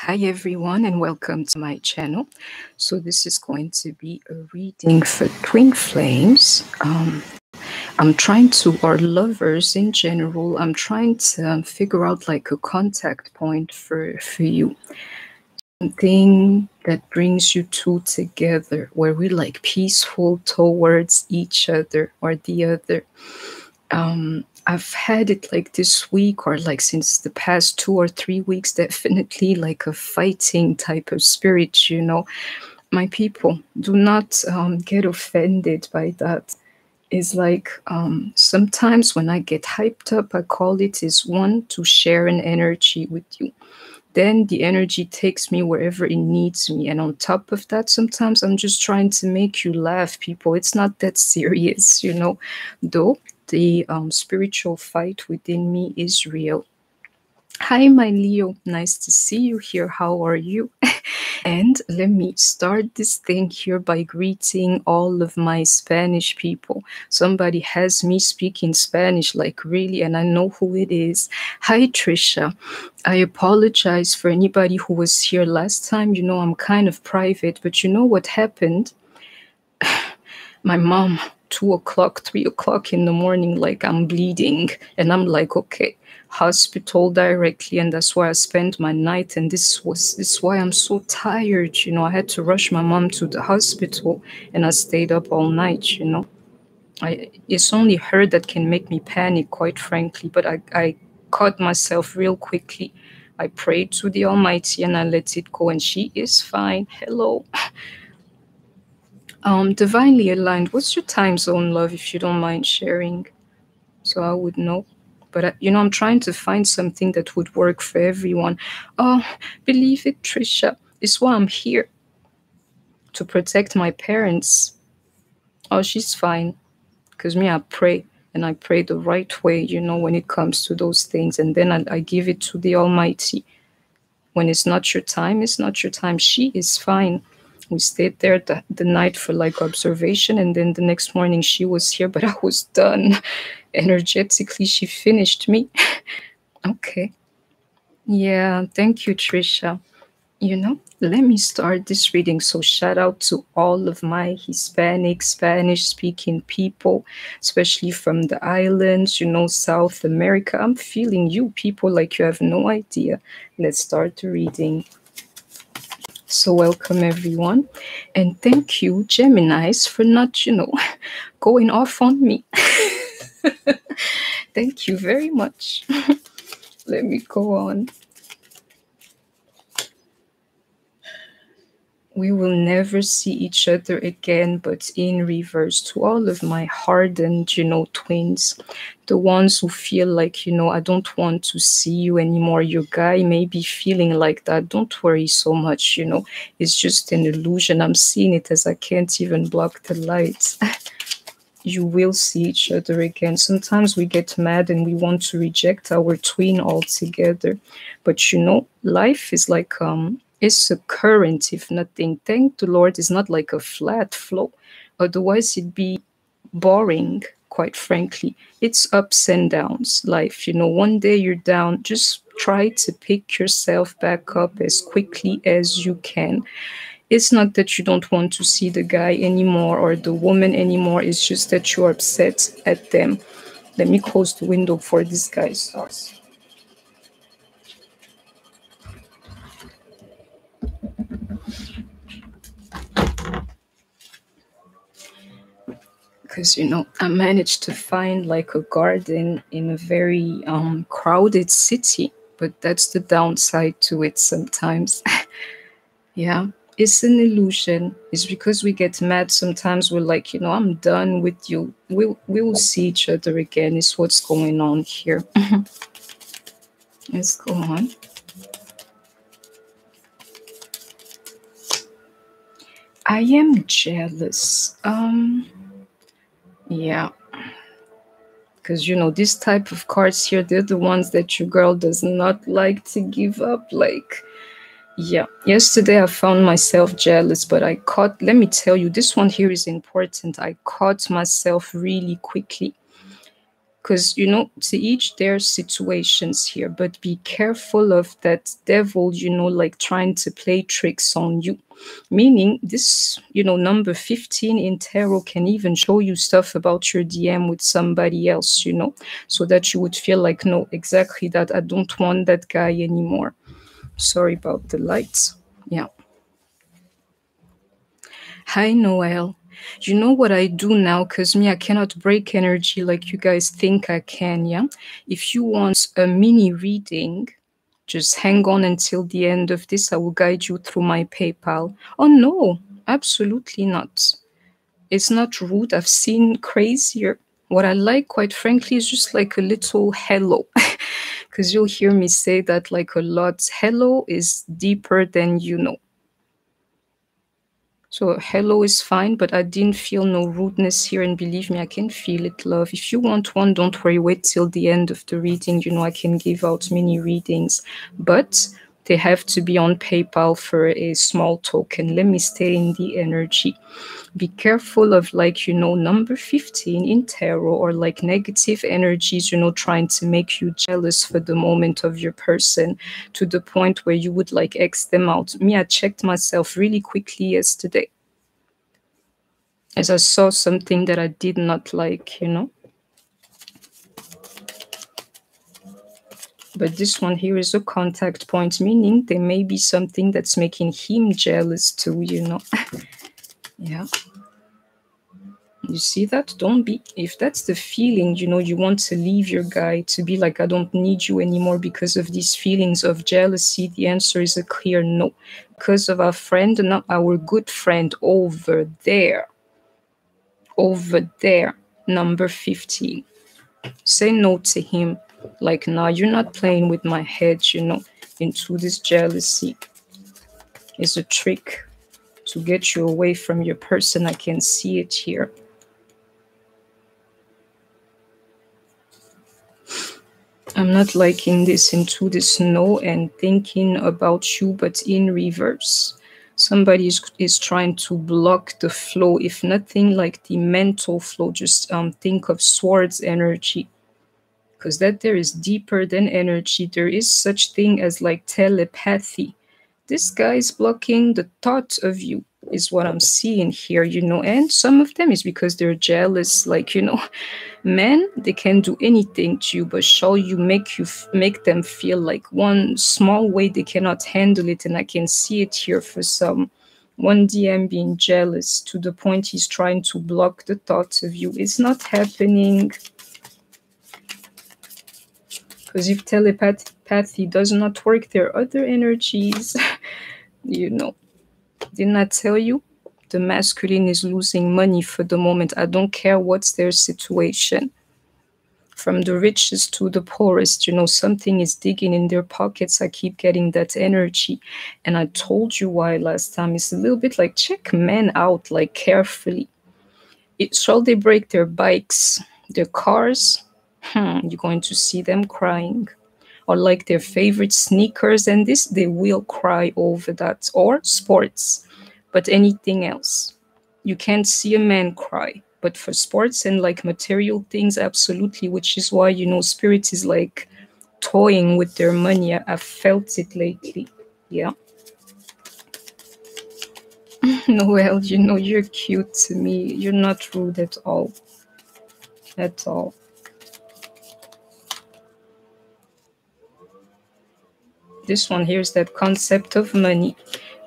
Hi everyone and welcome to my channel. So this is going to be a reading for twin flames. I'm trying to, or lovers in general, I'm trying to figure out like a contact point for you. Something that brings you two together, where we're like peaceful towards each other or the other. I've had it like this week or like since the past 2 or 3 weeks, definitely like a fighting type of spirit, you know. My people, do not get offended by that. It's like sometimes when I get hyped up, I call it is one to share an energy with you. Then the energy takes me wherever it needs me. And on top of that, sometimes I'm just trying to make you laugh, people. It's not that serious, you know, though the spiritual fight within me is real. Hi, my Leo. Nice to see you here. How are you? And let me start this thing here by greeting all of my Spanish people. Somebody has me speaking Spanish, like really, and I know who it is. Hi, Trisha. I apologize for anybody who was here last time. You know, I'm kind of private, but you know what happened? My mom, 2 o'clock, 3 o'clock in the morning, like I'm bleeding. And I'm like, okay, hospital directly. And that's why I spent my night. And this is why I'm so tired. You know, I had to rush my mom to the hospital and I stayed up all night, you know. It's only her that can make me panic, quite frankly. But I caught myself real quickly. I prayed to the Almighty and I let it go. And she is fine. Hello. Divinely aligned. What's your time zone, love, if you don't mind sharing? So I would know. But, you know, I'm trying to find something that would work for everyone. Oh, believe it, Trisha. It's why I'm here. To protect my parents. Oh, she's fine. Because me, I pray. And I pray the right way, you know, when it comes to those things. And then I give it to the Almighty. When it's not your time, it's not your time. She is fine. We stayed there the night for like observation, and then the next morning she was here, but I was done. Energetically, she finished me. Okay. Yeah, thank you, Trisha. You know, let me start this reading. So shout out to all of my Hispanic, Spanish-speaking people, especially from the islands, you know, South America. I'm feeling you people like you have no idea. Let's start the reading. So welcome everyone, and thank you Geminis for not, you know, going off on me. Thank you very much. Let me go on. We will never see each other again, but in reverse. To all of my hardened, you know, twins, the ones who feel like, you know, I don't want to see you anymore. Your guy may be feeling like that. Don't worry so much, you know. It's just an illusion. I'm seeing it as I can't even block the lights. You will see each other again. Sometimes we get mad and we want to reject our twin altogether. But, you know, life is like it's a current, if nothing. Thank the Lord, it's not like a flat flow. Otherwise, it'd be boring, quite frankly. It's ups and downs, life. You know, one day you're down, just try to pick yourself back up as quickly as you can. It's not that you don't want to see the guy anymore or the woman anymore. It's just that you're upset at them. Let me close the window before this guy starts. Because, you know, I managed to find like a garden in a very crowded city, but that's the downside to it sometimes. Yeah, it's an illusion. It's because we get mad sometimes. We're like, you know, I'm done with you. We will see each other again. Is what's going on here. Let's go on. I am jealous. Yeah. Because, you know, this type of cards here, they're the ones that your girl does not like to give up. Like, yeah. Yesterday I found myself jealous, but I caught, let me tell you, this one here is important. I caught myself really quickly. because, you know, to each their situations here, but be careful of that devil, you know, like trying to play tricks on you. Meaning this, you know, number 15 in tarot can even show you stuff about your DM with somebody else, you know, so that you would feel like, no, exactly that, I don't want that guy anymore. Sorry about the lights. Yeah. Hi, Noel. You know what I do now? Because me, I cannot break energy like you guys think I can, yeah? If you want a mini reading, just hang on until the end of this. I will guide you through my PayPal. Oh, no, absolutely not. It's not rude. I've seen crazier. What I like, quite frankly, is just like a little hello. Because you'll hear me say that like a lot. Hello is deeper than you know. So hello is fine, but I didn't feel no rudeness here, and believe me, I can feel it, love. If you want one, don't worry, wait till the end of the reading. You know, I can give out mini readings, but they have to be on PayPal for a small token. Let me stay in the energy. Be careful of, like, you know, number 15 in tarot, or like negative energies, you know, trying to make you jealous for the moment of your person, to the point where you would like X them out. Me, I checked myself really quickly yesterday as I saw something that I did not like, you know. But this one here is a contact point, meaning there may be something that's making him jealous too, you know. Yeah. You see that? Don't be, if that's the feeling, you know, you want to leave your guy, to be like, I don't need you anymore because of these feelings of jealousy, the answer is a clear no. Because of our friend, not our good friend over there. Over there, number 15. Say no to him. Like, nah, you're not playing with my head, you know, into this jealousy. It's a trick to get you away from your person. I can see it here. I'm not liking this, into this no and thinking about you, but in reverse. Somebody is trying to block the flow, if nothing like the mental flow. Just think of swords energy, because that there is deeper than energy. There is such thing as like telepathy. This guy is blocking the thought of you, is what I'm seeing here, you know. And some of them is because they're jealous, like, you know. Men, they can do anything to you, but shall you make them feel like one small way they cannot handle it. And I can see it here for some. One DM being jealous to the point he's trying to block the thoughts of you. It's not happening. Because if telepathy does not work, there are other energies. You know, didn't I tell you? The masculine is losing money for the moment. I don't care what's their situation. From the richest to the poorest, you know, something is digging in their pockets. I keep getting that energy. And I told you why last time. It's a little bit like, check men out, like, carefully. Shall they break their bikes, their cars? You're going to see them crying. Or like their favorite sneakers, and this, they will cry over that. Or sports. But anything else, you can't see a man cry. But for sports and like material things, absolutely, which is why, you know, spirit is like toying with their money. I've felt it lately. Yeah. Noel, you know, you're cute to me. You're not rude at all. At all. This one here is that concept of money,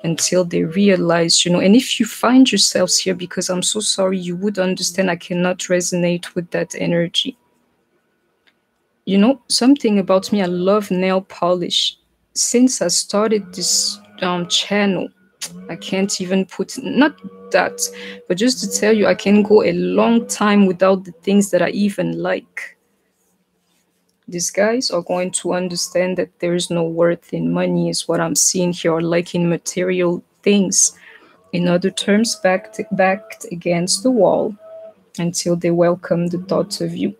until they realize, you know. And if you find yourselves here, because I'm so sorry, you would understand I cannot resonate with that energy. You know, something about me, I love nail polish. Since I started this channel, I can't even put, not that, but just to tell you, I can go a long time without the things that I even like. These guys are going to understand that there is no worth in money, is what I'm seeing here, or like in material things. In other terms, backed against the wall, until they welcome the thought of you.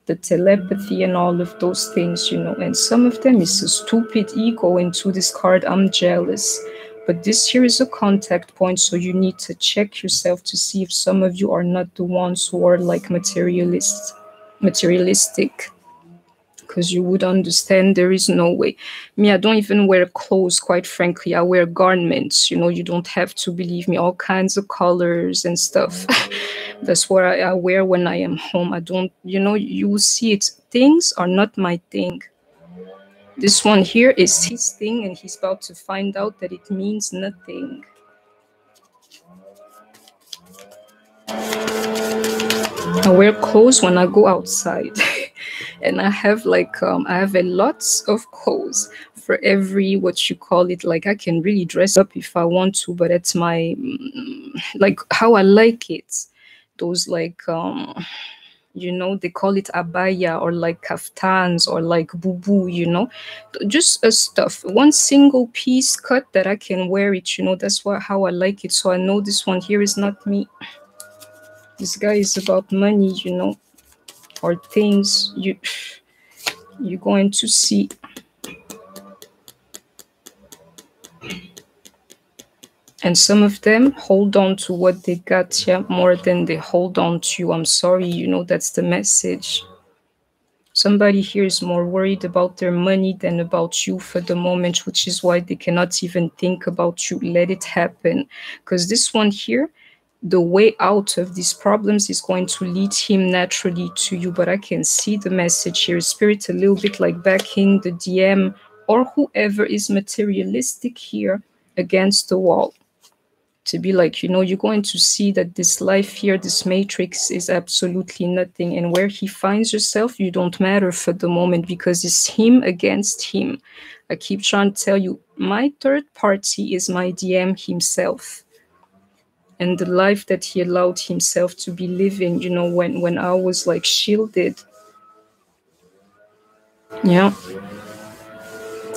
The telepathy and all of those things, you know. And some of them is a stupid ego into this card, I'm jealous. But this here is a contact point, so you need to check yourself to see if some of you are not the ones who are like materialists. materialistic, because you would understand there is no way. Me, I don't even wear clothes, quite frankly. I wear garments. You know, you don't have to believe me. All kinds of colors and stuff. That's what I wear when I am home. I don't, you know, you will see it. Things are not my thing. This one here is his thing, and he's about to find out that it means nothing. I wear clothes when I go outside. And I have like I have a lot of clothes for every, what you call it, like I can really dress up if I want to, but it's my like how I like it. Those like you know, they call it abaya, or like kaftans, or like bubu, you know, just a stuff, one single piece cut that I can wear it, you know. That's what how I like it. So I know this one here is not me. This guy is about money, you know, or things. You're going to see. And some of them hold on to what they got, yeah, more than they hold on to you. I'm sorry, you know, that's the message. Somebody here is more worried about their money than about you for the moment, which is why they cannot even think about you. Let it happen. Because this one here, the way out of these problems is going to lead him naturally to you. But I can see the message here. Spirit a little bit like backing the DM or whoever is materialistic here against the wall. To be like, you know, you're going to see that this life here, this matrix, is absolutely nothing. And where he finds yourself, you don't matter for the moment, because it's him against him. I keep trying to tell you, my third party is my DM himself. And the life that he allowed himself to be living, you know, when I was like shielded. Yeah.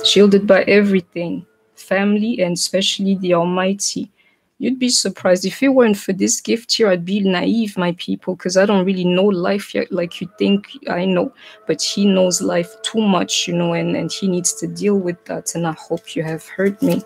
Shielded by everything. Family, and especially the Almighty. You'd be surprised. If it weren't for this gift here, I'd be naive, my people, because I don't really know life yet like you think I know. But he knows life too much, you know, and he needs to deal with that. And I hope you have heard me.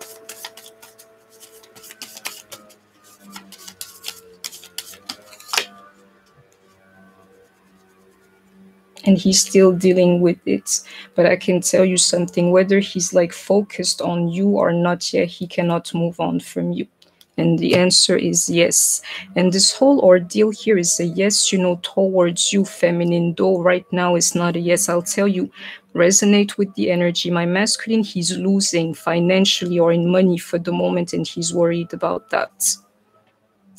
And he's still dealing with it. But I can tell you something, whether he's like focused on you or not, yeah, he cannot move on from you. And the answer is yes. And this whole ordeal here is a yes, you know, towards you, feminine, though right now it's not a yes. I'll tell you, resonate with the energy. My masculine, he's losing financially or in money for the moment, and he's worried about that.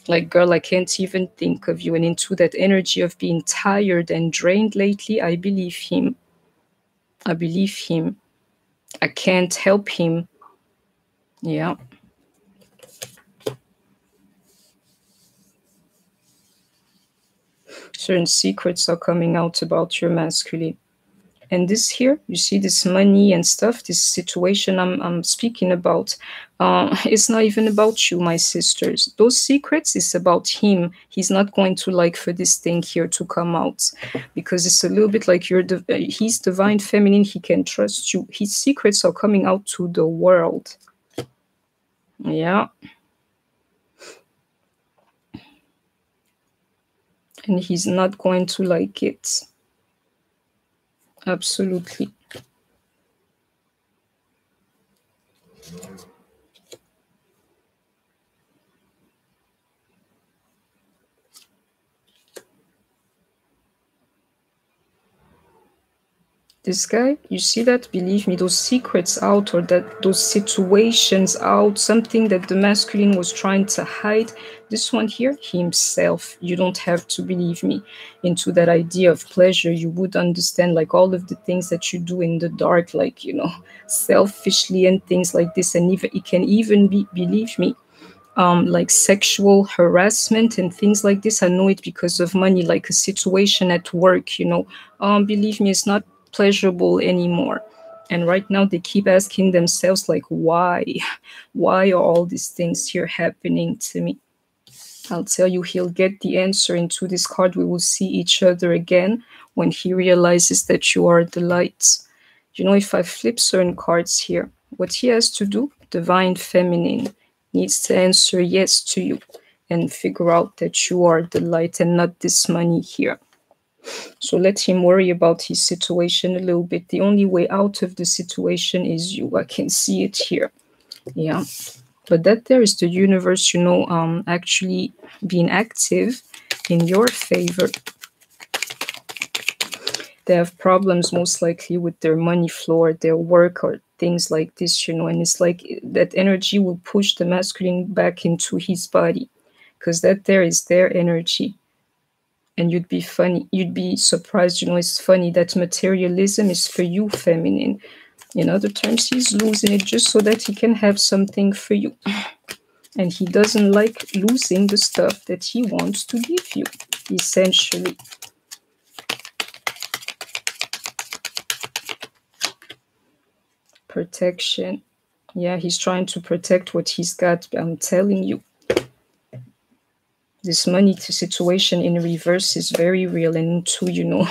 Like, girl, I can't even think of you. And into that energy of being tired and drained lately, I believe him. I believe him. I can't help him. Yeah. Certain secrets are coming out about your masculine. And this here, you see this money and stuff, this situation I'm speaking about, it's not even about you, my sisters. Those secrets is about him. He's not going to like for this thing here to come out, because it's a little bit like he's divine feminine. He can trust you. His secrets are coming out to the world. Yeah. And he's not going to like it. Absolutely. This guy, you see that? Believe me, those secrets out, or that those situations out, something that the masculine was trying to hide. This one here, himself. You don't have to believe me into that idea of pleasure. You would understand like all of the things that you do in the dark, like, you know, selfishly and things like this. And even it can even be, believe me, like sexual harassment and things like this. I know it because of money, like a situation at work, you know. Believe me, it's not pleasurable anymore. And right now they keep asking themselves like, why are all these things here happening to me? I'll tell you, he'll get the answer into this card. We will see each other again when he realizes that you are the light. You know, if I flip certain cards here, what he has to do, divine feminine, needs to answer yes to you and figure out that you are the light and not this money here. So let him worry about his situation a little bit. The only way out of the situation is you. I can see it here. Yeah. But that there is the universe, you know, actually being active in your favor. They have problems most likely with their money flow or their work or things like this, you know, and it's like that energy will push the masculine back into his body because that there is their energy. And you'd be surprised, you know, it's funny that materialism is for you, feminine. In other terms, he's losing it just so that he can have something for you. And he doesn't like losing the stuff that he wants to give you, essentially. Protection. Yeah, he's trying to protect what he's got. I'm telling you. This money situation in reverse is very real. And too, you know,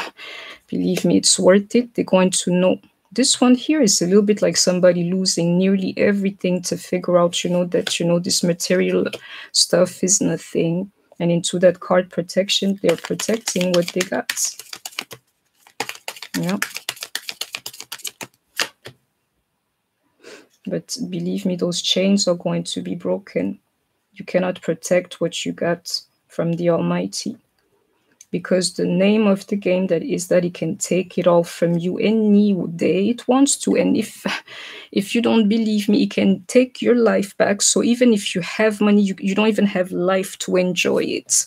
believe me, it's worth it. They're going to know. This one here is a little bit like somebody losing nearly everything to figure out, you know, that, you know, this material stuff is nothing. And into that card protection, they're protecting what they got. Yeah. But believe me, those chains are going to be broken. You cannot protect what you got from the Almighty. Because the name of the game that is that it can take it all from you any day it wants to. And if you don't believe me, it can take your life back. So even if you have money, you don't even have life to enjoy it.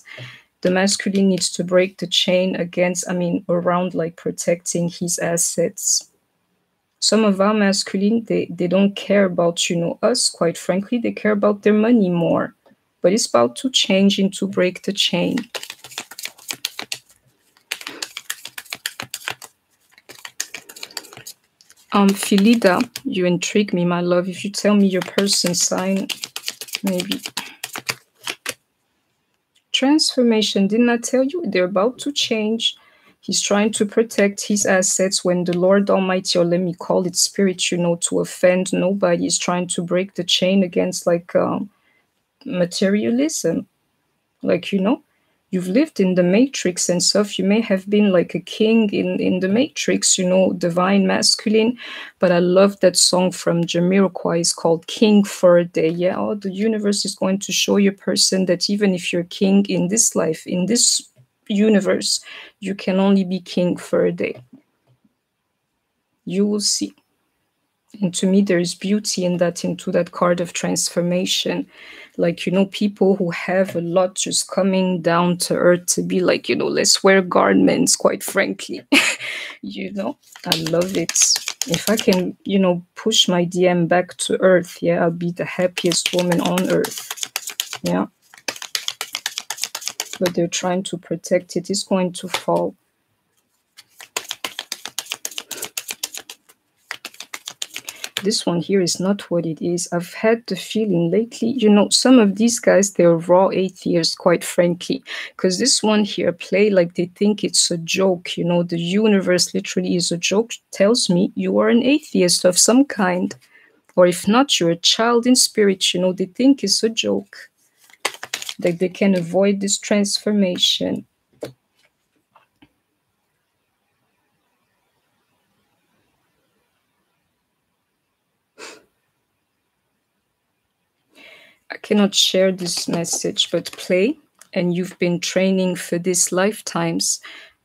The masculine needs to break the chain around like protecting his assets. Some of our masculine, they don't care about, you know, us, quite frankly. They care about their money more. But it's about to change and to break the chain. Philida, you intrigue me, my love. If you tell me your person's sign, maybe. Transformation, didn't I tell you? They're about to change. He's trying to protect his assets when the Lord Almighty, or let me call it spirit, you know, to offend nobody, is trying to break the chain against like materialism. Like, you know, you've lived in the matrix and stuff. You may have been like a king in the matrix, you know, divine masculine. But I love that song from Jamiroquai. It's called King for a Day. Yeah, oh, the universe is going to show your person that even if you're king in this life, in this universe, you can only be king for a day. You will see. And to me, there is beauty in that, into that card of transformation. Like, you know, people who have a lot just coming down to earth to be like, you know, let's wear garments, quite frankly. You know, I love it. If I can, you know, push my DM back to earth, yeah, I'll be the happiest woman on earth. Yeah. But they're trying to protect it. It's going to fall. This one here is not what it is. I've had the feeling lately, you know, some of these guys, they're raw atheists, quite frankly, because this one here play like they think it's a joke. You know, the universe literally is a joke. Tells me you are an atheist of some kind, or if not, you're a child in spirit. You know, they think it's a joke, that they can avoid this transformation. I cannot share this message, but play, and you've been training for this lifetimes.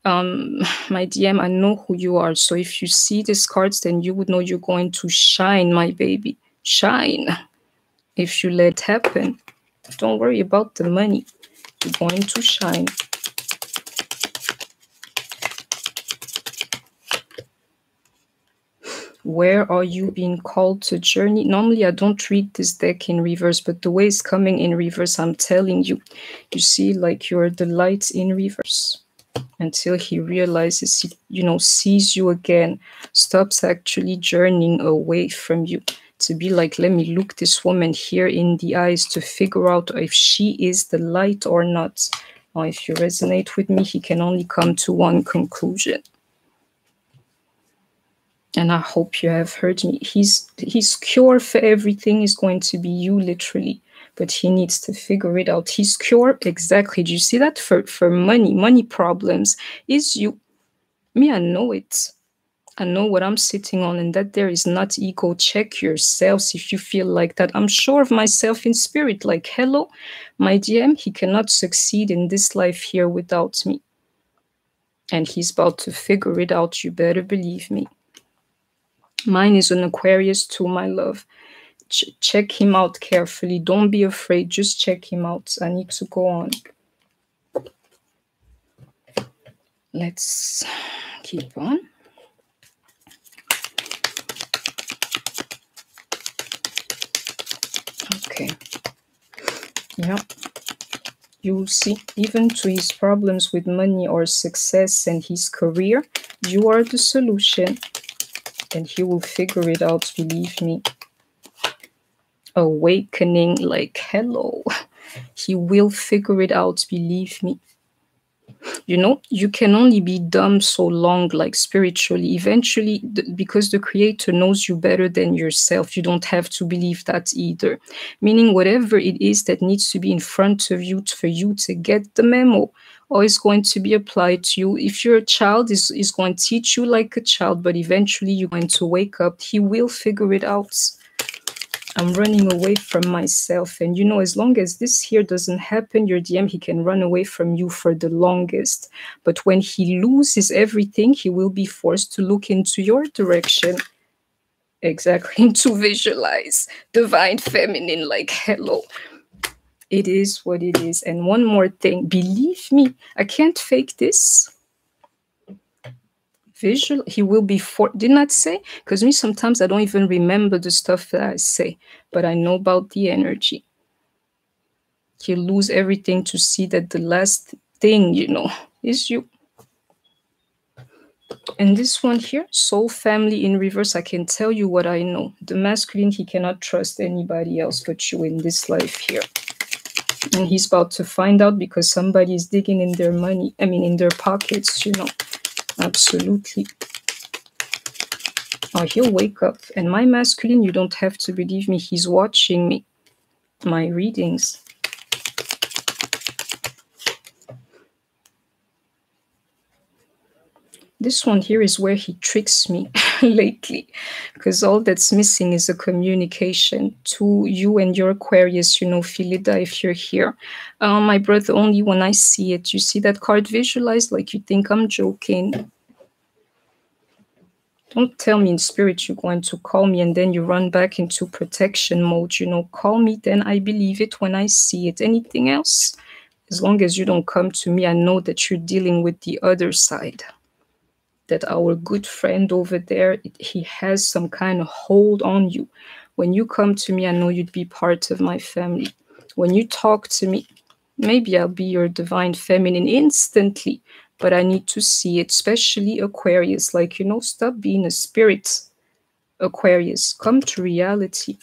My DM, I know who you are. So if you see these cards, then you would know you're going to shine, my baby. Shine. If you let it happen. Don't worry about the money. You're going to shine. Where are you being called to journey? Normally, I don't read this deck in reverse, but the way it's coming in reverse, I'm telling you. You see, like you're the light in reverse. Until he realizes, he, you know, sees you again, stops actually journeying away from you. To be like, let me look this woman here in the eyes to figure out if she is the light or not. Now, if you resonate with me, he can only come to one conclusion. And I hope you have heard me. His cure for everything is going to be you, literally. but he needs to figure it out. His cure, exactly. Do you see that? For money problems is you. Me, I know it. I know what I'm sitting on, and that there is not ego. Check yourselves if you feel like that. I'm sure of myself in spirit, like, hello, my DM, he cannot succeed in this life here without me. And he's about to figure it out. You better believe me. Mine is an Aquarius too, my love. Check him out carefully. Don't be afraid. Just check him out. I need to go on. Let's keep on. Okay. Yeah. You'll see, even to his problems with money or success and his career, you are the solution. And he will figure it out, believe me. Awakening, like, hello. He will figure it out, believe me. You know, you can only be dumb so long, like spiritually. Eventually, because the Creator knows you better than yourself, you don't have to believe that either. Meaning, whatever it is that needs to be in front of you for you to get the memo, or is going to be applied to you. If you're a child, is going to teach you like a child, but eventually you're going to wake up. He will figure it out. I'm running away from myself. And you know, as long as this here doesn't happen, your DM, he can run away from you for the longest. But when he loses everything, he will be forced to look into your direction. Exactly, to visualize divine feminine, like, hello. It is what it is. And one more thing, believe me, I can't fake this. Visual, he will be didn't I say? Because me, sometimes I don't even remember the stuff that I say, but I know about the energy. He'll lose everything to see that the last thing, you know, is you. And this one here, soul family in reverse, I can tell you what I know. The masculine, he cannot trust anybody else but you in this life here. And he's about to find out because somebody is digging in their money, in their pockets, you know. Absolutely. Oh, he'll wake up. And my masculine, you don't have to believe me, he's watching me. My readings. This one here is where he tricks me lately, because all that's missing is a communication to you and your Aquarius, you know, Philida, if you're here. My brother, only when I see it. You see that card visualized like you think I'm joking. Don't tell me in spirit you're going to call me and then you run back into protection mode. You know, call me, then I believe it when I see it. Anything else? As long as you don't come to me, I know that you're dealing with the other side. That our good friend over there, he has some kind of hold on you. When you come to me, I know you'd be part of my family. When you talk to me, maybe I'll be your divine feminine instantly, but I need to see it, especially Aquarius. Like, you know, stop being a spirit, Aquarius. Come to reality.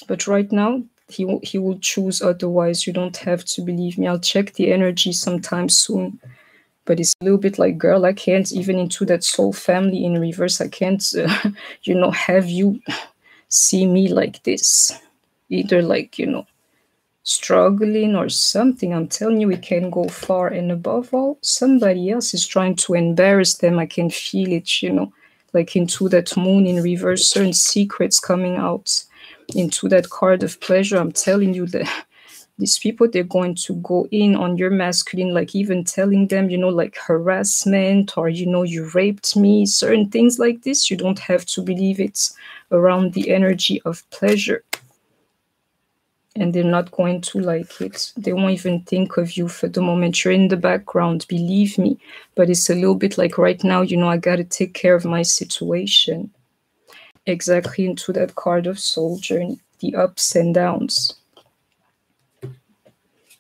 But right now, he will choose otherwise. You don't have to believe me. I'll check the energy sometime soon. But it's a little bit like, girl, I can't, even into that soul family in reverse, I can't, you know, have you see me like this. Either like, you know, struggling or something. I'm telling you, we can go far. And above all, somebody else is trying to embarrass them. I can feel it, you know, like into that moon in reverse, certain secrets coming out. Into that card of pleasure, I'm telling you that these people, they're going to go in on your masculine, like even telling them, you know, like harassment or, you know, you raped me, certain things like this. You don't have to believe it's around the energy of pleasure. And they're not going to like it. They won't even think of you for the moment. You're in the background, believe me. But it's a little bit like right now, you know, I got to take care of my situation. Exactly, into that card of soul journey, the ups and downs.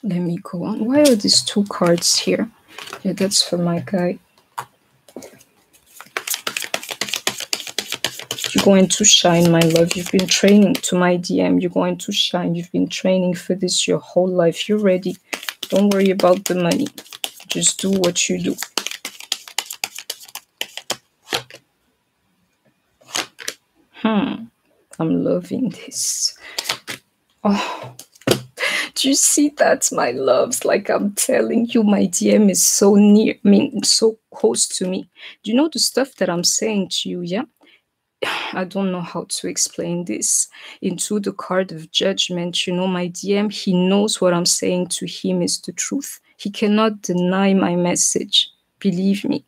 Let me go on. Why are these two cards here? Yeah, that's for my guy. You're going to shine, my love. You've been training to my DM. You're going to shine. You've been training for this your whole life. You're ready. Don't worry about the money. Just do what you do. I'm loving this. Oh, do you see that, my loves? Like I'm telling you, my DM is so near me, so close to me. Do you know the stuff that I'm saying to you? Yeah. I don't know how to explain this. Into the card of judgment, my DM, he knows what I'm saying to him is the truth. He cannot deny my message. Believe me.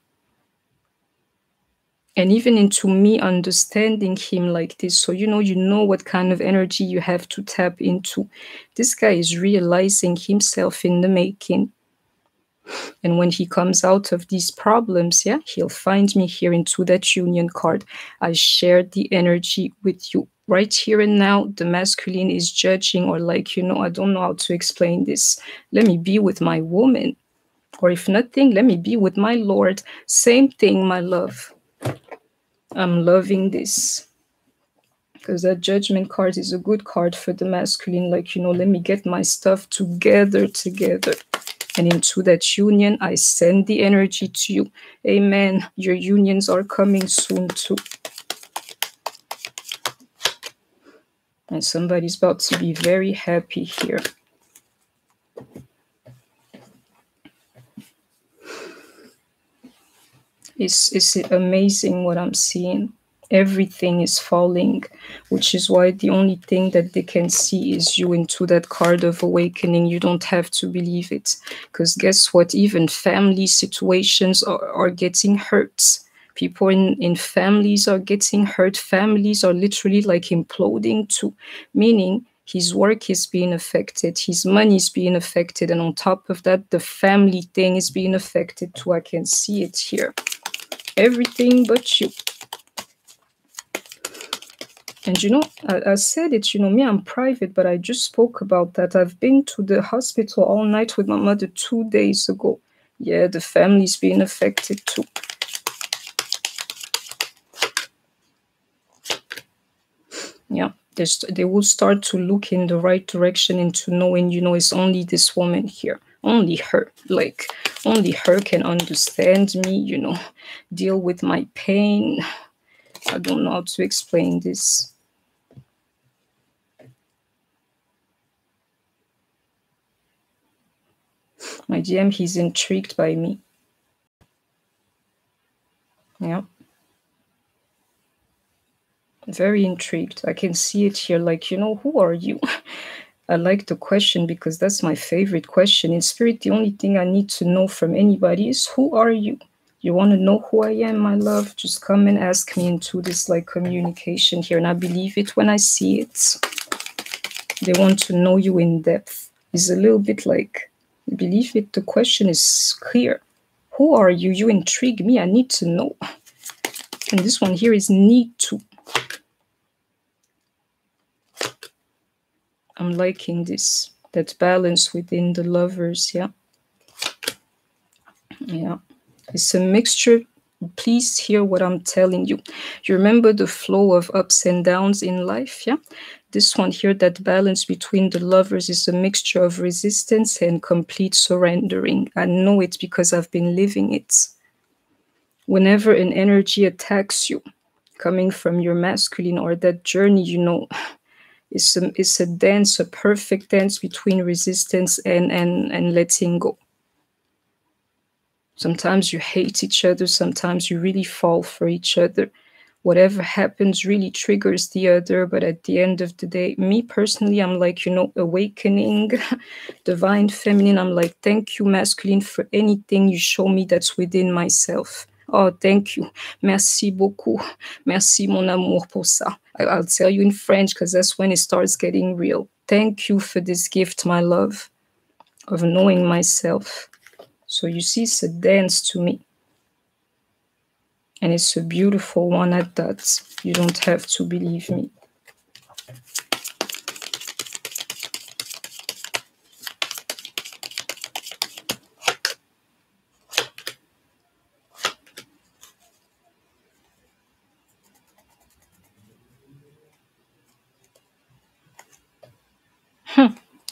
And even into me understanding him like this. So, you know what kind of energy you have to tap into. This guy is realizing himself in the making. And when he comes out of these problems, yeah, he'll find me here into that union card. I shared the energy with you. Right here and now, the masculine is judging, or like, I don't know how to explain this. Let me be with my woman. Or if nothing, let me be with my Lord. Same thing, my love. I'm loving this. Because that judgment card is a good card for the masculine. Like, let me get my stuff together. And into that union, I send the energy to you. Amen. Your unions are coming soon too. And somebody's about to be very happy here. It's amazing what I'm seeing. Everything is falling, which is why the only thing that they can see is you into that card of awakening. You don't have to believe it. Because guess what? Even family situations are getting hurt. People in families are getting hurt. Families are literally like imploding too. Meaning his work is being affected. His money is being affected. And on top of that, the family thing is being affected too. I can see it here. Everything but you. And I said it, me, I'm private, but I just spoke about that. I've been to the hospital all night with my mother 2 days ago. Yeah, the family's being affected too. Yeah, they will start to look in the right direction into knowing, it's only this woman here. Only her. Like, only her can understand me, deal with my pain. I don't know how to explain this. My DM, he's intrigued by me. Yeah. Very intrigued. I can see it here. Like, who are you? I like the question because that's my favorite question. In spirit, the only thing I need to know from anybody is who are you? You want to know who I am, my love? Just come and ask me into this like communication here. And I believe it when I see it. They want to know you in depth. It's a little bit like, believe it, the question is clear. Who are you? You intrigue me. I need to know. And this one here is need to. I'm liking this. That balance within the lovers, yeah. Yeah. It's a mixture. Please hear what I'm telling you. You remember the flow of ups and downs in life, yeah? This one here, that balance between the lovers is a mixture of resistance and complete surrendering. I know it because I've been living it. Whenever an energy attacks you, coming from your masculine or that journey, it's a dance, a perfect dance between resistance and letting go. Sometimes you hate each other. Sometimes you really fall for each other. Whatever happens really triggers the other. But at the end of the day, me personally, I'm like, awakening, divine feminine. I'm like, thank you, masculine, for anything you show me that's within myself. Oh, thank you. Merci beaucoup. Merci, mon amour, pour ça. I'll tell you in French because that's when it starts getting real. Thank you for this gift, my love, of knowing myself. So you see, it's a dance to me. And it's a beautiful one at that. You don't have to believe me.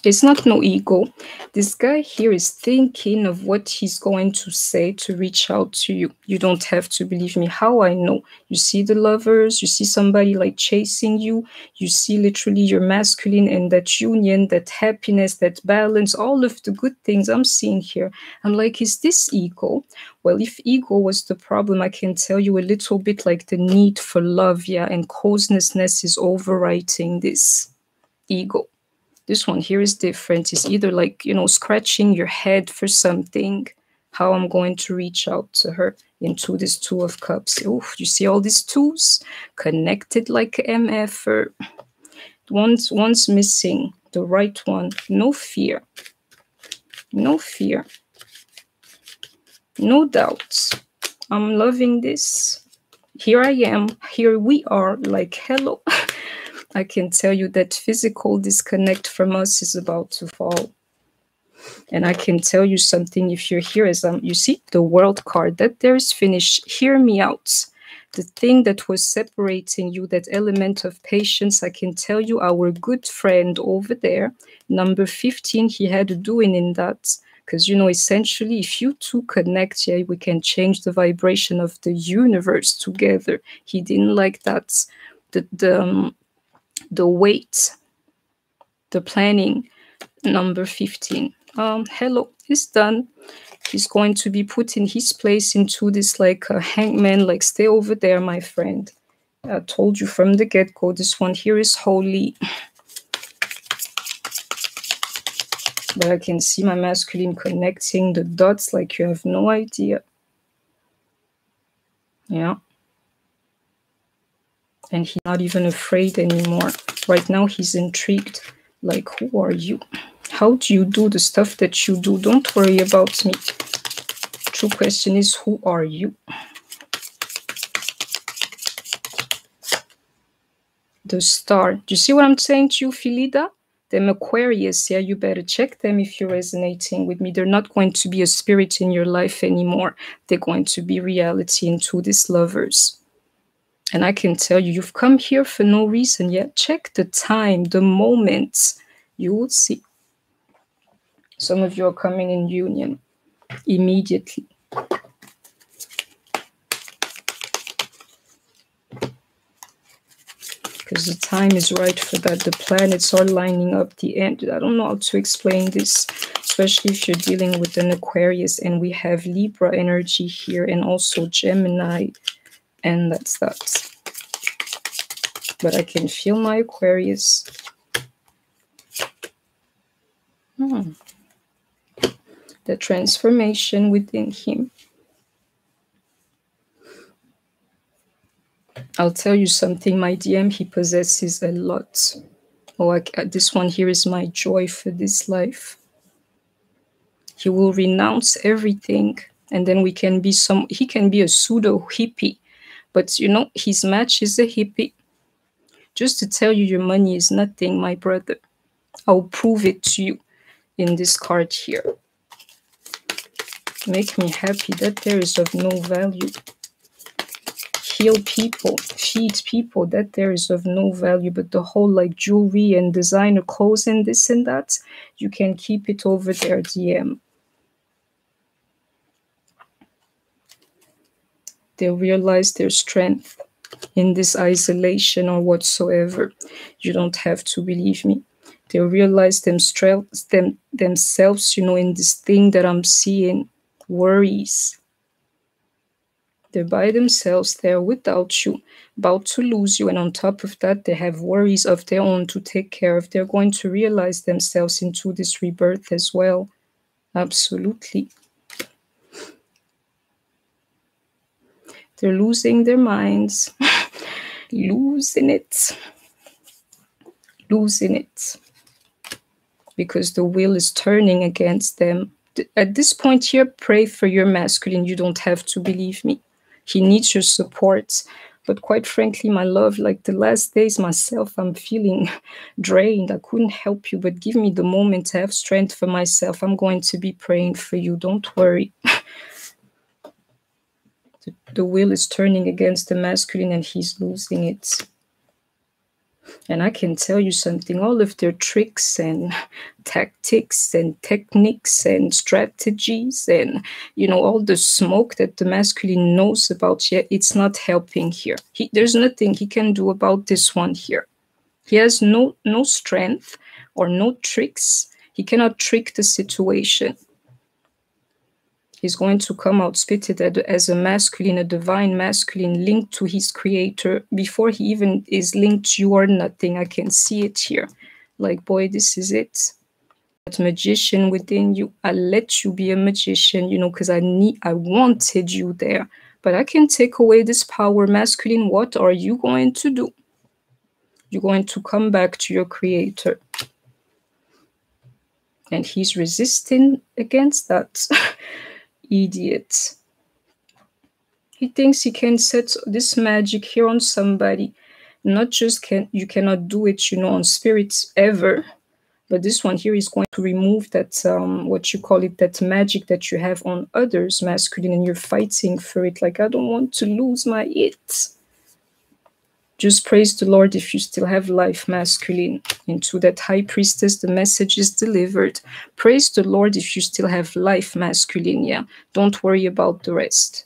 It's not no ego. This guy here is thinking of what he's going to say to reach out to you. You don't have to believe me. How I know? You see the lovers, you see somebody like chasing you, you see literally your masculine and that union, that happiness, that balance, all of the good things I'm seeing here. I'm like, is this ego? Well, if ego was the problem, I can tell you a little bit like the need for love, yeah, and closeness is overwriting this ego. This one here is different. It's either like, you know, scratching your head for something, how I'm going to reach out to her into this Two of Cups. Oh, you see all these twos connected like MF. Or one's missing, the right one. No fear. No fear. No doubts. I'm loving this. Here I am. Here we are. Like, hello. I can tell you that physical disconnect from us is about to fall. And I can tell you something, if you're here, as you see the World card, that there is finished. Hear me out. The thing that was separating you, that element of patience, I can tell you our good friend over there, number 15, he had a doing in that. Because, you know, essentially, if you two connect, yeah, we can change the vibration of the universe together. He didn't like that. The weight, the planning, number 15. Hello, it's done. He's going to be put in his place into this like a hangman, like stay over there, my friend. I told you from the get-go, this one here is holy. But I can see my masculine connecting the dots like you have no idea. Yeah. And he's not even afraid anymore. Right now, he's intrigued. Like, who are you? How do you do the stuff that you do? Don't worry about me. True question is, who are you? The star. Do you see what I'm saying to you, Philida? Them Aquarius, yeah, you better check them if you're resonating with me. They're not going to be a spirit in your life anymore. They're going to be reality into these lovers. And I can tell you, you've come here for no reason yet. Check the time, the moments. You will see. Some of you are coming in union immediately. Because the time is right for that. The planets are lining up the end. I don't know how to explain this, especially if you're dealing with an Aquarius. And we have Libra energy here and also Gemini. And that's that. But I can feel my Aquarius. The transformation within him. I'll tell you something, my DM, he possesses a lot. Oh, this one here is my joy for this life. He will renounce everything, and then he can be a pseudo hippie, but you know, his match is a hippie. Just to tell you, your money is nothing, my brother. I'll prove it to you in this card here. Make me happy that there is of no value. Heal people, feed people, that there is of no value. But the whole like jewelry and designer clothes and this and that, you can keep it over there, DM. They realize their strength in this isolation or whatsoever. You don't have to believe me. They realize themselves, you know, in this thing that I'm seeing, worries. They're by themselves, they're without you, about to lose you, and on top of that, they have worries of their own to take care of. They're going to realize themselves into this rebirth as well. Absolutely. They're losing their minds, losing it, because the wheel is turning against them. At this point here, pray for your masculine. You don't have to believe me. He needs your support. But quite frankly, my love, like the last days myself, I'm feeling drained. I couldn't help you, but give me the moment to have strength for myself. I'm going to be praying for you. Don't worry. The wheel is turning against the masculine and he's losing it. And I can tell you something, all of their tricks and tactics and techniques and strategies and, all the smoke that the masculine knows about, yeah, it's not helping here. There's nothing he can do about this one here. He has no strength or no tricks. He cannot trick the situation. He's going to come out spitted as a masculine, a divine masculine linked to his creator. Before he even is linked, you are nothing. I can see it here. Like, boy, this is it. That magician within you, I let you be a magician, because I wanted you there. But I can take away this power, masculine. What are you going to do? You're going to come back to your creator. And he's resisting against that. Idiot. He thinks he can set this magic here on somebody. Not just you cannot do it, on spirits ever. But this one here is going to remove that, what you call it, that magic that you have on others, masculine, and you're fighting for it. Like, I don't want to lose my it. Just praise the Lord if you still have life, masculine. Into that high priestess, the message is delivered. Praise the Lord if you still have life, masculine, yeah. Don't worry about the rest.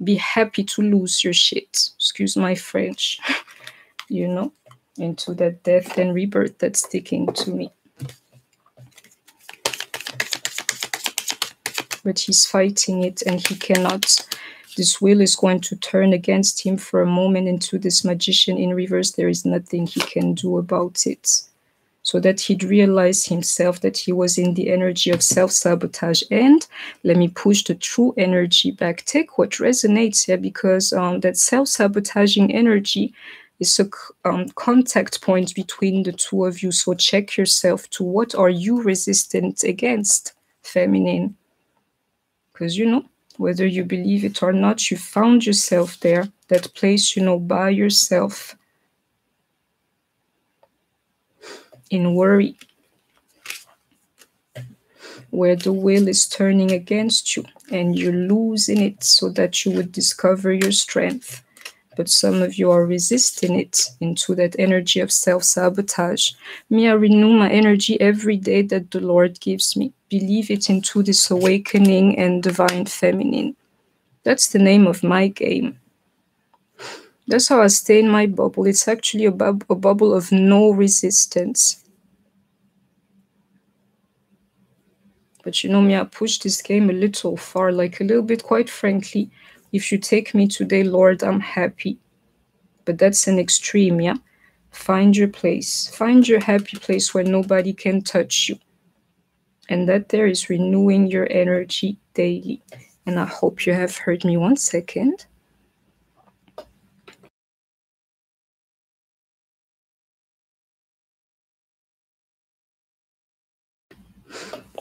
Be happy to lose your shit. Excuse my French. Into that death and rebirth that's sticking to me. But he's fighting it and he cannot. This wheel is going to turn against him for a moment into this magician in reverse. There is nothing he can do about it. So that he'd realize himself that he was in the energy of self-sabotage. And let me push the true energy back. Take what resonates here, because that self-sabotaging energy is a contact point between the two of you. So check yourself to what are you resistant against, feminine. Because, whether you believe it or not, you found yourself there, that place, by yourself, in worry, where the will is turning against you and you're losing it so that you would discover your strength. But some of you are resisting it into that energy of self-sabotage. Me, I renew my energy every day that the Lord gives me. Believe it into this awakening and divine feminine. That's the name of my game. That's how I stay in my bubble. It's actually a bubble of no resistance. But me, I push this game a little far, like a little bit, quite frankly. If you take me today, Lord, I'm happy. But that's an extreme, yeah? Find your place. Find your happy place where nobody can touch you. And that there is renewing your energy daily. And I hope you have heard me. 1 second.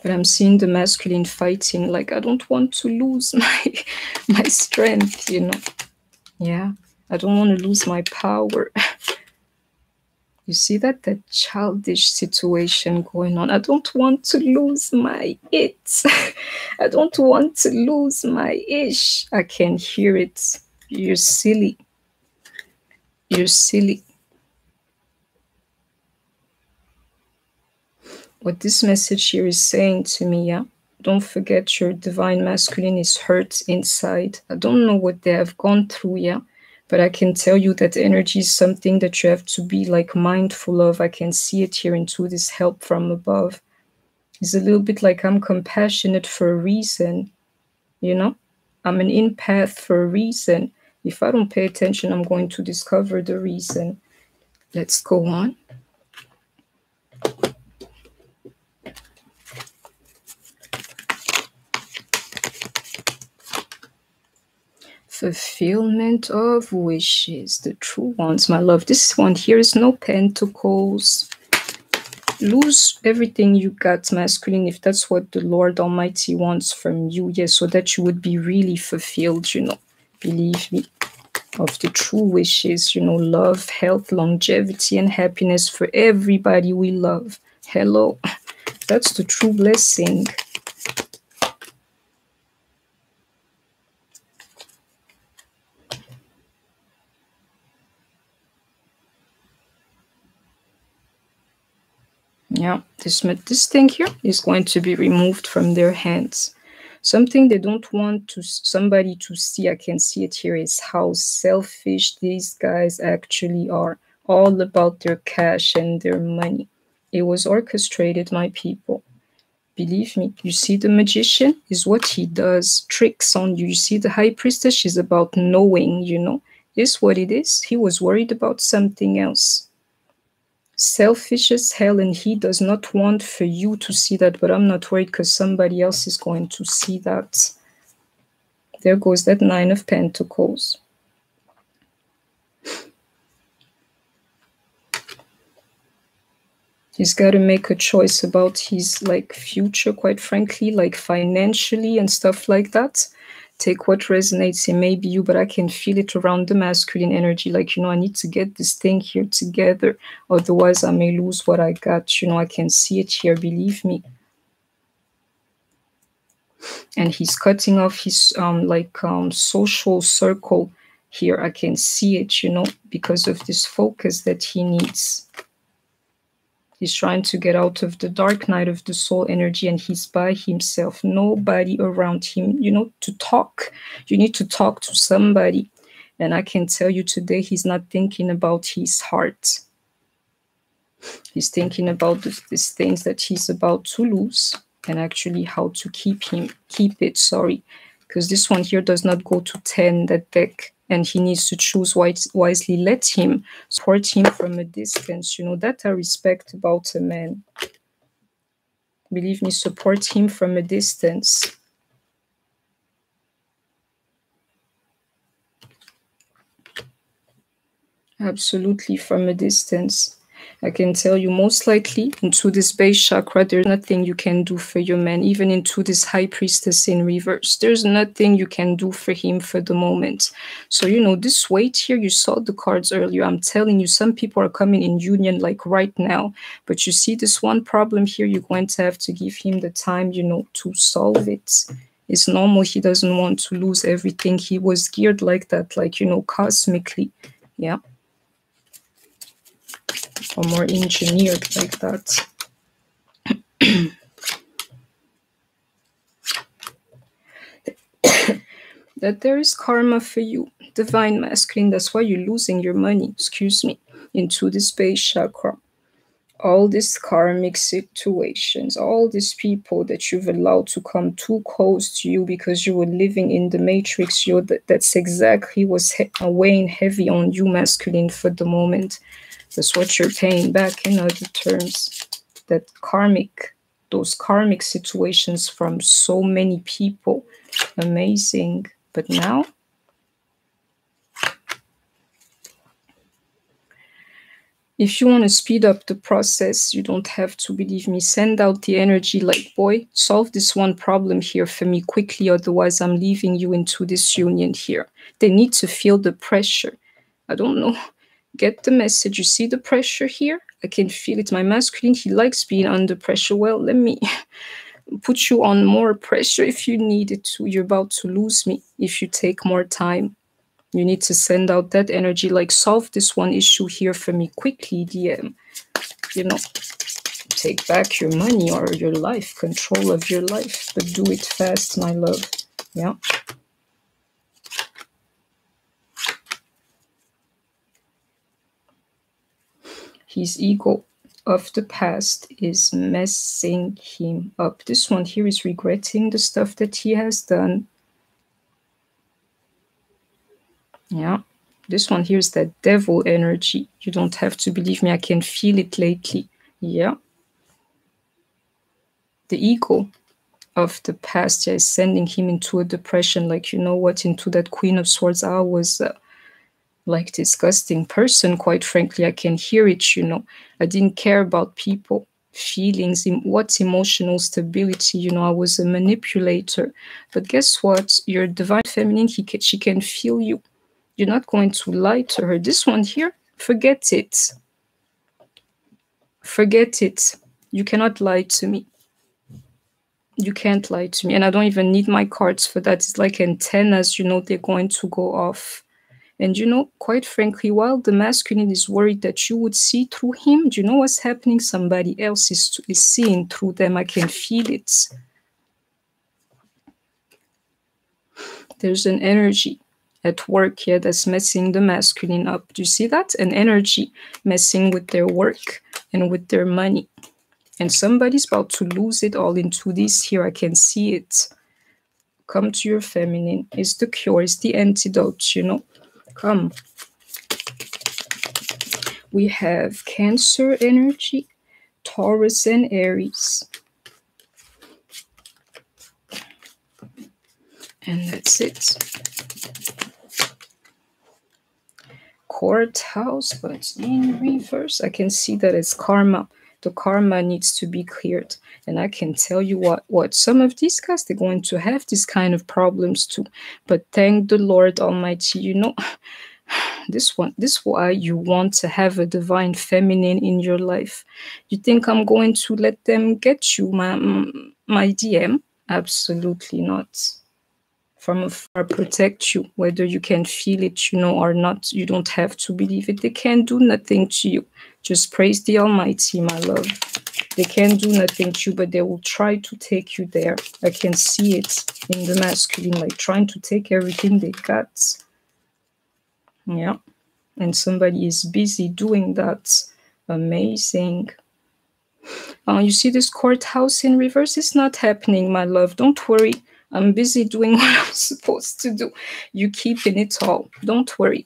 But I'm seeing the masculine fighting, like, I don't want to lose my strength, Yeah, I don't want to lose my power. You see that childish situation going on. I don't want to lose my it. I don't want to lose my ish. I can hear it. You're silly. You're silly. What this message here is saying to me, yeah? Don't forget your divine masculine is hurt inside. I don't know what they have gone through, yeah? But I can tell you that energy is something that you have to be like mindful of. I can see it here into this help from above. It's a little bit like I'm compassionate for a reason, I'm an empath for a reason. If I don't pay attention, I'm going to discover the reason. Let's go on. Fulfillment of wishes, the true ones, my love. This one here is no pentacles. Lose everything you got, masculine, if that's what the Lord Almighty wants from you. Yes, so that you would be really fulfilled, believe me, of the true wishes, love, health, longevity, and happiness for everybody we love. Hello, that's the true blessing. Yeah, this thing here is going to be removed from their hands. Something they don't want somebody to see, I can see it here, is how selfish these guys actually are. All about their cash and their money. It was orchestrated, my people. Believe me. You see, the magician is what he does, tricks on you. You see, the high priestess is about knowing, It's what it is. He was worried about something else. Selfish as hell, and he does not want for you to see that, but I'm not worried because somebody else is going to see that. There goes that Nine of Pentacles. He's got to make a choice about his future, quite frankly, financially and stuff like that. Take what resonates. It may be you, but I can feel it around the masculine energy. I need to get this thing here together. Otherwise, I may lose what I got. I can see it here, believe me. And he's cutting off his social circle here. I can see it, because of this focus that he needs. He's trying to get out of the dark night of the soul energy, and he's by himself. Nobody around him, to talk. You need to talk to somebody. And I can tell you today, he's not thinking about his heart. He's thinking about these things that he's about to lose, and actually how to keep it, because this one here does not go to 10, that deck. And he needs to choose wisely. Let him support him from a distance. That I respect about a man. Believe me, support him from a distance. Absolutely, from a distance. I can tell you, most likely into this base chakra, there's nothing you can do for your man. Even into this high priestess in reverse, there's nothing you can do for him for the moment. So, this weight here, you saw the cards earlier. I'm telling you, some people are coming in union right now. But you see this one problem here, you're going to have to give him the time, to solve it. It's normal. He doesn't want to lose everything. He was geared like that, cosmically. Yeah. Or more engineered like that. That there is karma for you, divine masculine. That's why you're losing your money, into this base chakra. All these karmic situations, all these people that you've allowed to come too close to you because you were living in the matrix, that's exactly what's weighing heavy on you, masculine, for the moment. That's what you're paying back, in other terms. Those karmic situations from so many people. Amazing. But now, if you want to speed up the process, you don't have to, believe me. Send out the energy boy, solve this one problem here for me quickly. Otherwise, I'm leaving you into this union here. They need to feel the pressure. I don't know. Get the message. You see the pressure here? I can feel it. My masculine, he likes being under pressure. Well, let me put you on more pressure if you need it to. You're about to lose me if you take more time. You need to send out that energy, solve this one issue here for me quickly, DM. Take back your money or your life, control of your life, but do it fast, my love. Yeah. His ego of the past is messing him up. This one here is regretting the stuff that he has done. Yeah. This one here is that devil energy. You don't have to believe me. I can feel it lately. Yeah. The ego of the past is sending him into a depression. Into that Queen of Swords. I was disgusting person, quite frankly. I can hear it, I didn't care about people, feelings, what's emotional stability, I was a manipulator. But guess what? Your divine feminine, she can feel you. You're not going to lie to her. This one here, forget it. Forget it. You cannot lie to me. You can't lie to me. And I don't even need my cards for that. It's like antennas, they're going to go off. And you know, quite frankly, while the masculine is worried that you would see through him, do you know what's happening? Somebody else is seeing through them. I can feel it. There's an energy at work here that's messing the masculine up. Do you see that? An energy messing with their work and with their money. And somebody's about to lose it all into this here. I can see it. Come to your feminine. It's the cure. It's the antidote, you know. Come. We have Cancer energy, Taurus and Aries. And that's it. Courthouse, but in reverse. I can see that it's karma. The karma needs to be cleared. And I can tell you what some of these guys, they're going to have these kind of problems too. But thank the Lord Almighty, you know, this why you want to have a divine feminine in your life. You think I'm going to let them get you, my DM? Absolutely not. From afar, protect you, whether you can feel it, you know, or not. You don't have to believe it. They can't do nothing to you. Just praise the Almighty, my love. They can't do nothing to you, but they will try to take you there. I can see it in the masculine, like trying to take everything they got. Yeah. And somebody is busy doing that. Amazing. You see this courthouse in reverse? It's not happening, my love. Don't worry. I'm busy doing what I'm supposed to do. You keeping it all. Don't worry.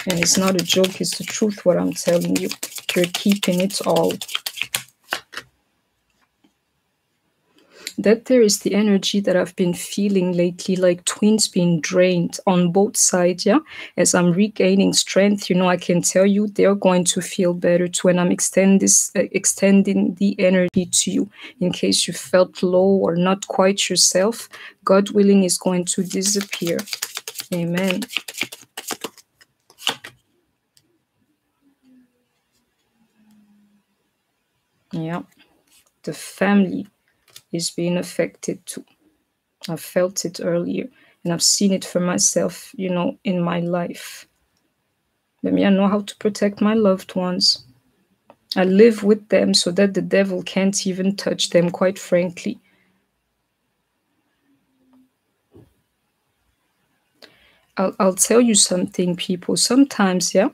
And it's not a joke. It's the truth what I'm telling you. You're keeping it all. That there is the energy that I've been feeling lately, like twins being drained on both sides, yeah? As I'm regaining strength, you know, I can tell you they're going to feel better too, and I'm extending the energy to you in case you felt low or not quite yourself. God willing is going to disappear. Amen. Yeah. The family is being affected too. I felt it earlier, and I've seen it for myself, you know, in my life. But me, I know how to protect my loved ones. I live with them so that the devil can't even touch them, quite frankly. I'll tell you something, people. Sometimes, yeah,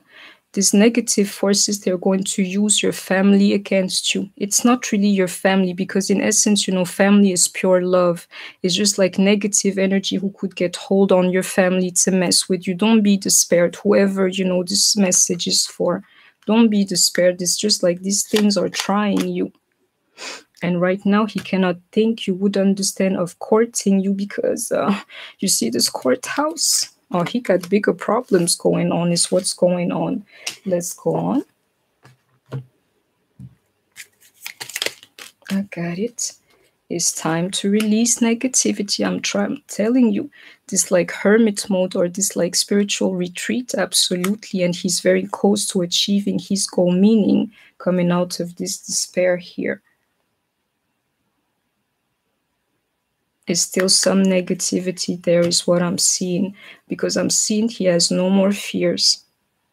these negative forces, they're going to use your family against you. It's not really your family because in essence, you know, family is pure love. It's just like negative energy who could get hold on your family to mess with you. Don't be despaired, whoever, you know, this message is for. Don't be despaired. It's just like these things are trying you. And right now, he cannot think you would understand of courting you because you see this courthouse. Oh, he got bigger problems going on is what's going on. Let's go on. I got it. It's time to release negativity. I'm telling you, this like hermit mode or this like spiritual retreat, absolutely. And he's very close to achieving his goal, meaning coming out of this despair here. Is still some negativity there is what I'm seeing, because I'm seeing he has no more fears,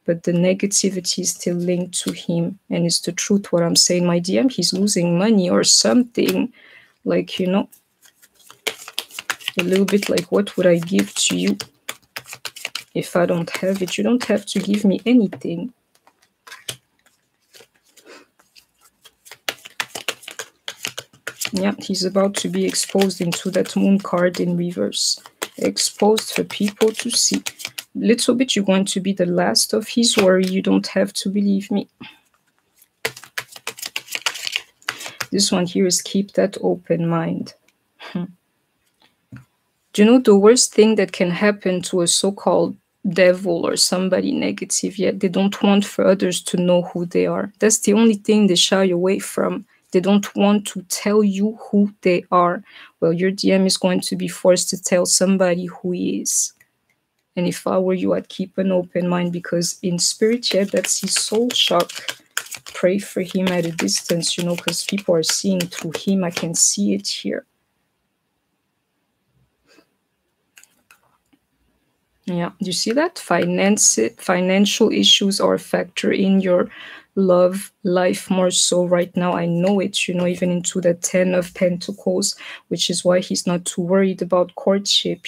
but the negativity is still linked to him. And it's the truth what I'm saying. My DM, he's losing money or something, like, you know, a little bit like, what would I give to you if I don't have it? You don't have to give me anything. Yeah, he's about to be exposed into that moon card in reverse. Exposed for people to see. Little bit, you're going to be the last of his worry. You don't have to believe me. This one here is keep that open mind. Do you know the worst thing that can happen to a so-called devil or somebody negative? Yet they don't want for others to know who they are. That's the only thing they shy away from. They don't want to tell you who they are. Well, your DM is going to be forced to tell somebody who he is. And if I were you, I'd keep an open mind, because in spirit, yeah, that's his soul shock. Pray for him at a distance, you know, because people are seeing through him. I can see it here. Yeah, you see that? Financial issues are a factor in your love life more so right now. I know it, even into the 10 of Pentacles, which is why he's not too worried about courtship.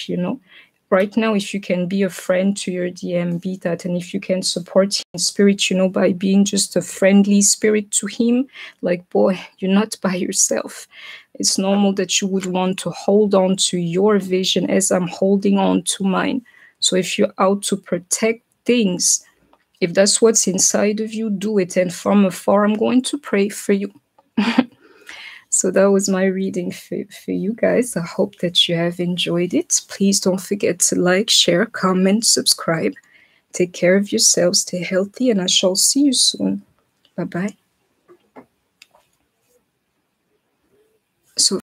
Right now, if you can be a friend to your DM, be that, and if you can support him in spirit, by being just a friendly spirit to him, like, boy, you're not by yourself. It's normal that you would want to hold on to your vision as I'm holding on to mine. So if you're out to protect things, if that's what's inside of you, do it. And from afar, I'm going to pray for you. So that was my reading for you guys. I hope that you have enjoyed it. Please don't forget to like, share, comment, subscribe. Take care of yourselves, stay healthy, and I shall see you soon. Bye-bye. So